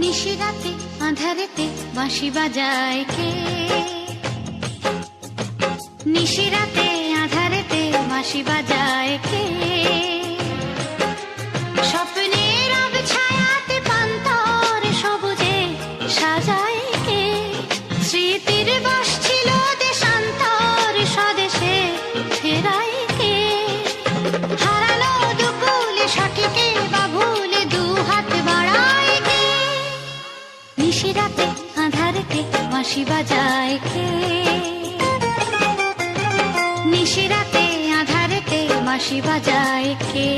নিশিরাতে আঁধারেতে বাঁশি বাজায় কে? নিশিরাতে আঁধারেতে বাঁশি বাজায় কে? স্বপ্নের ছায়াতে পান্তর সবুজে সাজায় কে? স্মৃতির বাস ছিল দেশান্তর স্বদেশে ফেরায় কে? হারানো দুকুলে সঠিকে বা ভুলে দু হাত বাড়ায় কে? নিশিরাতে আঁধারেতে বাঁশি বাজায় কে? নিশিরাতে আঁধারেতে বাঁশি বাজায় কে?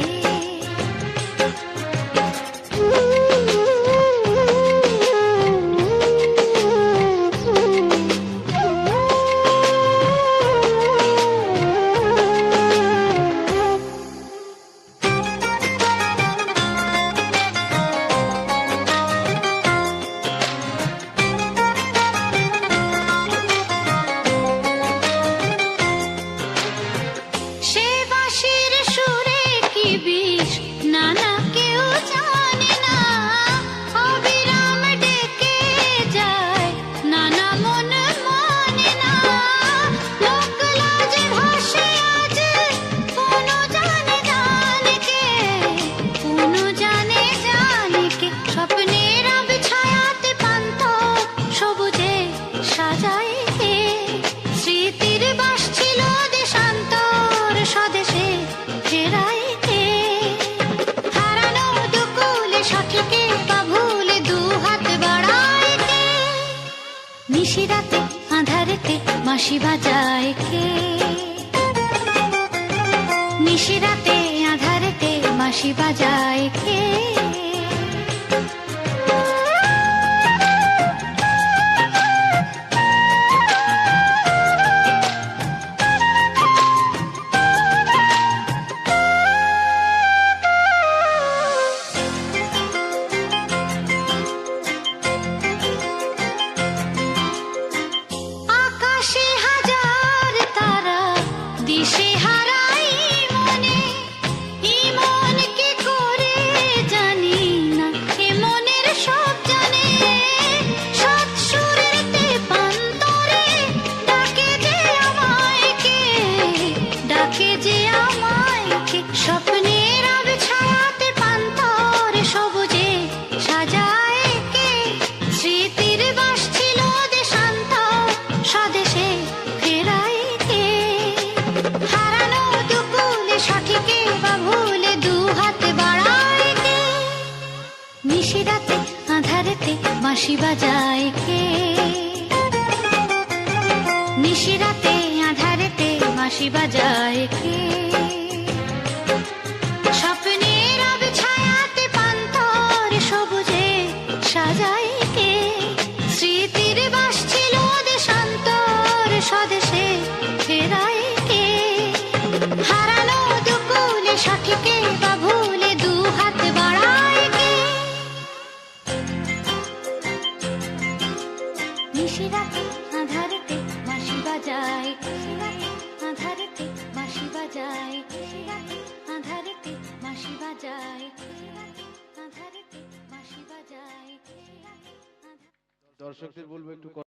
নিশিরাতে আঁধারেতে বাঁশি বাজায় কে? নিশিরাতে আঁধারেতে বাঁশি বাজায় কে? নিশিরাতে আঁধারেতে বাঁশি বাজায় কে? নিশিরাতে আঁধারেতে বাঁশি বাজায় কে? স্বপ্নের ছায়াতে পান্তর সবুজে সাজায় কে? স্মৃতির বাস ছিল দেশান্তর স্বদেশে ফেরায় কে? হারানো দুকুলে সঠিকে বা ভুলে দু হাত বাড়ায় কে? নিশিরাতে আঁধারেতে বাঁশি বাজায়, আঁধারেতে বাঁশি বাজায়, আঁধারেতে বাঁশি বাজায়, আঁধারেতে বাঁশি বাজায়। দর্শকদের বলবো একটু